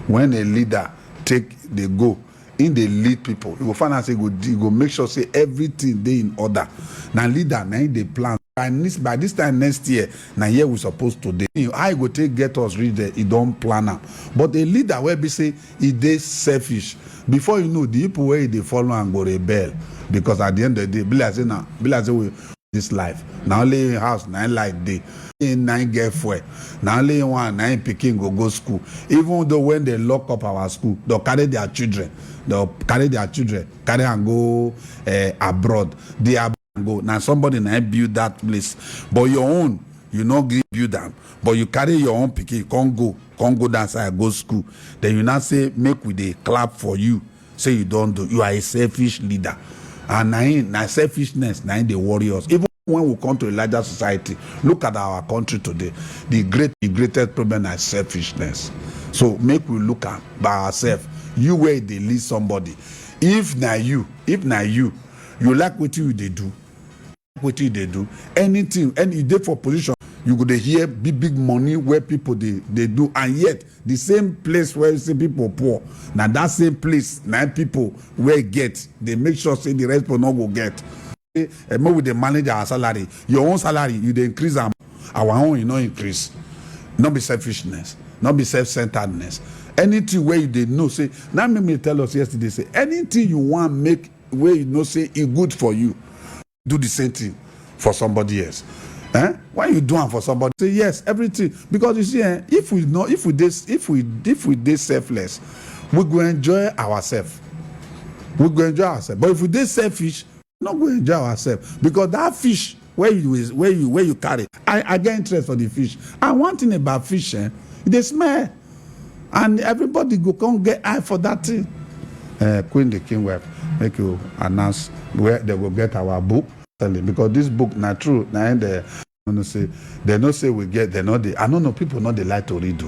When a leader they go in the lead people, you will find out say go make sure say everything they in order. Now leader now they plan by this time next year. Now here we supposed to do. I go take get us reach there. He don't plan up. But the leader will be say he dey selfish. Before you know the people where they follow and go rebel because at the end of the day, be like say we this life. Now only in house 9 like day. 9 get fuel. Now only 9 picking go school. Even though when they lock up our school, they'll carry their children. Carry and go abroad. They are go. Now somebody now build that place. But your own, you not build them. But you carry your own picking, can't go that side, go school. Then you not say, make we they clap for you. Say you don't do. You are a selfish leader. And now selfishness, now the warriors. Even when we come to a larger society, look at our country today. The greatest problem is selfishness. So make we look at by ourselves. You where they lead somebody. If now you like what you they do. Anything, and you dey for position, you go to hear big money where people they do, and yet the same place where you see people poor, now that same place now people where get, they make sure say the rest people not go get. Maybe they manage our salary, your own salary, you dey increase our own, you know, increase. Not be selfishness, not be self-centeredness. Anything where you they know say, now make me tell us yesterday, say anything you want make where you know say it good for you. Do the same thing for somebody else. When you do it for somebody, say yes, everything. Because you see, if we dey selfless, we go enjoy ourselves. But if we dey selfish, not go enjoy ourselves because that fish where you carry, I get interest for the fish. And one thing about fish, they smell, and everybody go come get eye for that thing. Queen the King wife, make you announce where they will get our book, because this book not true. Now they don't say we get, they know they. I don't know, people know they like to read,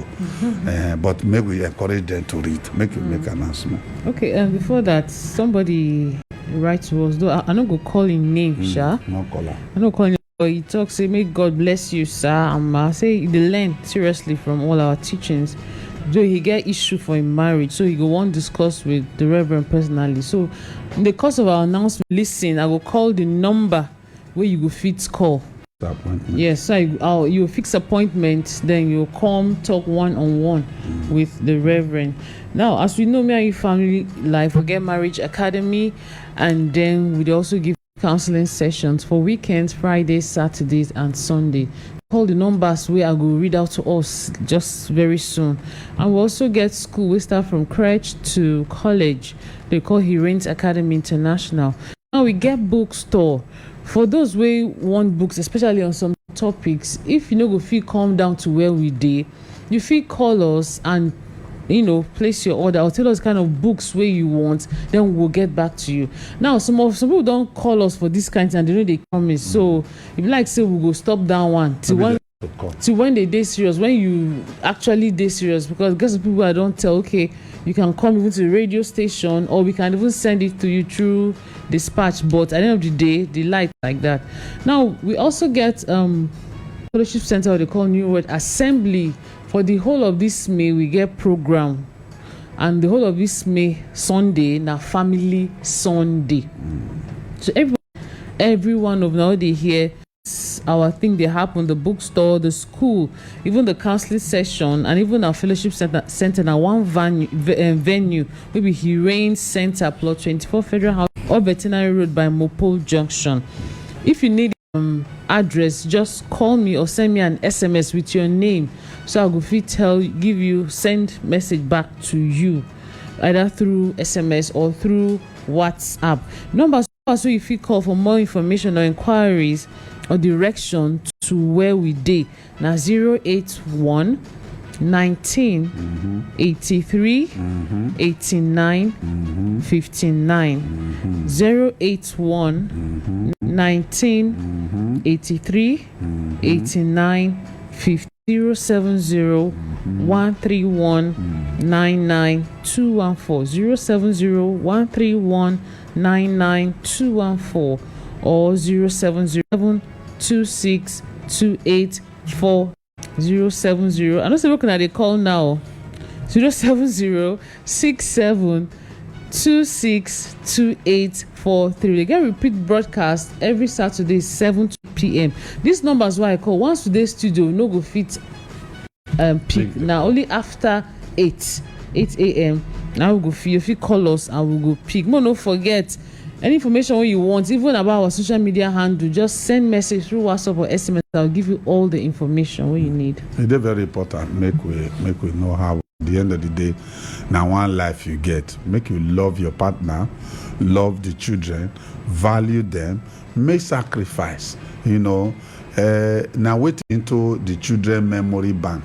but maybe we encourage them to read. Make announcement. Okay, and before that, somebody write to us. Though I don't go call in name, sir. No caller. I don't call him. He talks, say, may God bless you, sir. I say they learn seriously from all our teachings. Though he get issue for him marriage, so he go want discuss with the Reverend personally. So in the course of our announcement, listen, I will call the number where you go fit call. Appointment. Yes, so you fix appointment, then you come talk one-on-one with the Reverend. Now, as we know, me and your family life, Forget Marriage Academy, and then we also give counseling sessions for weekends, Fridays, Saturdays, and Sunday. Call the numbers where I will read out to us just very soon. And we also get school. We start from crèche to college. They call Heroines Academy International. Now we get bookstore. For those who want books, especially on some topics, if you know go feel come down to where we dey, you feel call us and place your order or tell us kind of books where you want, then we'll get back to you. Now some people don't call us for this kind and they know they promise. So if you like say we go stop that one till when they dey serious, when you actually dey serious, because guess people I don't tell, okay, you can come even to the radio station or we can even send it to you through dispatch, but at the end of the day they like that. Now we also get fellowship center, they call New Word Assembly. For the whole of this May, we get program, and the whole of this May Sunday now Family Sunday. So everyone of now they hear our thing they happen, the bookstore, the school, even the counseling session, and even our fellowship center now one venue, maybe Heroines Center, plot 24 Federal House or Veterinary Road by Mopole Junction. If you need address, just call me or send me an SMS with your name, so I will send message back to you either through SMS or through WhatsApp. Numbers so if you call for more information or inquiries or direction to where we dey now 081 19 83 89 59 081 19 83 89 50 070 131 99 214 070 131 99 214 or 070 26 28 4 070. I don't say looking at the call now. 070 67 26 28 43. They get repeat broadcast every Saturday 7 p.m. This number is why I call. Once today's studio no go fit peak now only after 8 a.m. Now we go feel if you call us and we go pick. No forget any information what you want, even about our social media handle, just send message through WhatsApp or SMS. I'll give you all the information what you need. It's very important. Make we know how. At the end of the day, now one life you get. Make you love your partner, love the children, value them, make sacrifice. Now wait into the children memory bank.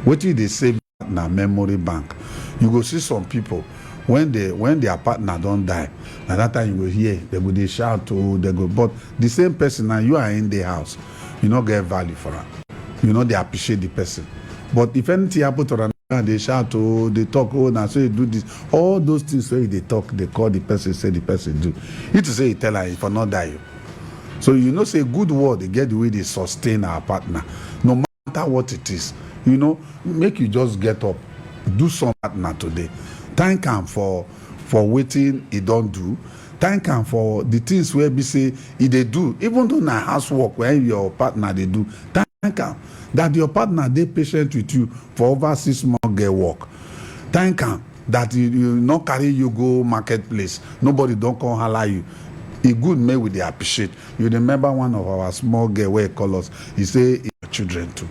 What do they save now memory bank? You go see some people when their partner don't die. Now that time you will hear they shout to they go, but the same person now you are in the house, you not get value for her. They appreciate the person. But if anything happen to her, they shout, they talk, now so you do this. All those things where they talk, they call the person, say the person do. You to say you tell her if I not die. So say good word, they get the way they sustain our partner. No matter what it is. Make you just get up, do some partner today. Thank him for waiting he don't do. Thank him for the things where we say he they do. Even though na housework where your partner they do. Thank him that your partner they patient with you for over 6 months get work. Thank him that you not carry you go marketplace. Nobody don't come holler you. He good may we they appreciate. You remember one of our small girl where he call us. He say your children too.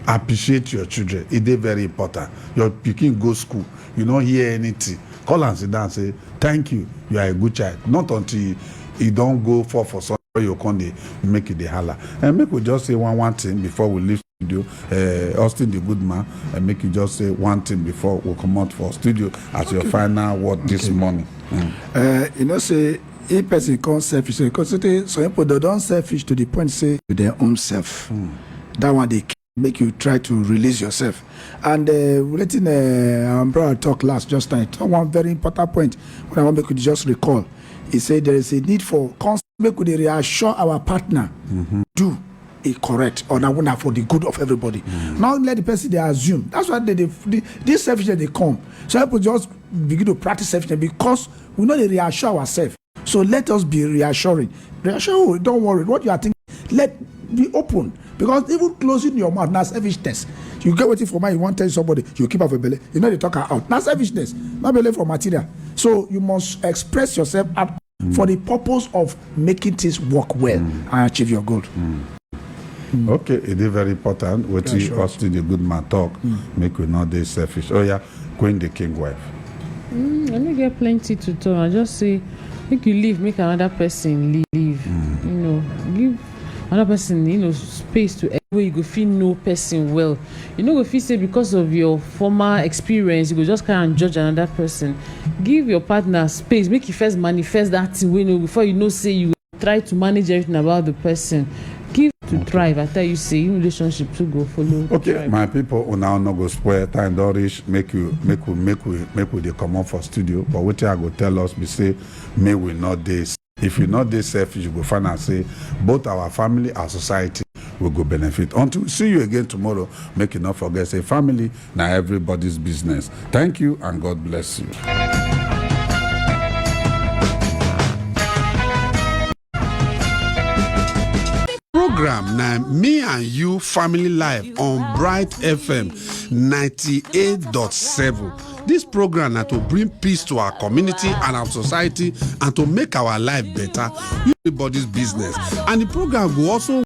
Appreciate your children. It is very important. Your pikin go school. You don't hear anything. Call and sit down and say, thank you. You are a good child. Not until e don't go for something you can make it the holla. And make we just say one thing before we leave studio. Austin the good man, and make you just say one thing before we come out for studio as your final word this morning. You know, say if person can't selfish, because some people they don't selfish to the point say to their own self. That one they make you try to release yourself. And letting our brother talk last just now, one very important point when I want to make you just recall. He said there is a need for constant make we reassure our partner do it correct or not for the good of everybody. Not let the person they assume. That's why this selfishness they come. So people just begin to practice selfishness because we know they reassure ourselves. So let us be reassuring. Reassure, don't worry. What you are thinking, let be open. Because even closing your mouth, that's selfishness. You get waiting for money, you want to tell somebody, you keep off a belly. You know they talk her out. That's selfishness. Not belly for material. So you must express yourself out for the purpose of making things work well and achieve your goal. Okay, it is very important. What you Austin the good man talk, make we not they selfish. Oh yeah, Queen the king wife. I don't get plenty to talk. I just say, make you leave, make another person leave. You know, give another person, space to where you go feel no person well. You know, go feel say because of your former experience, you go just kind of judge another person. Give your partner space, make you first manifest that thing before say you try to manage everything about the person. Give to thrive. I tell you, say in relationship to go follow. Okay, thrive. my people now not go spoil time. Don't reach. Make we they come up for studio. But what I go tell us, we say, may we not this. If you not this selfish, you go find and say both our family, our society will go benefit. Until we see you again tomorrow, make you not forget, say family, now everybody's business. Thank you and God bless you. Program now Me and You Family Life on Bright FM 98.7. This program na to bring peace to our community and our society and to make our life better. Everybody's business. And the program will also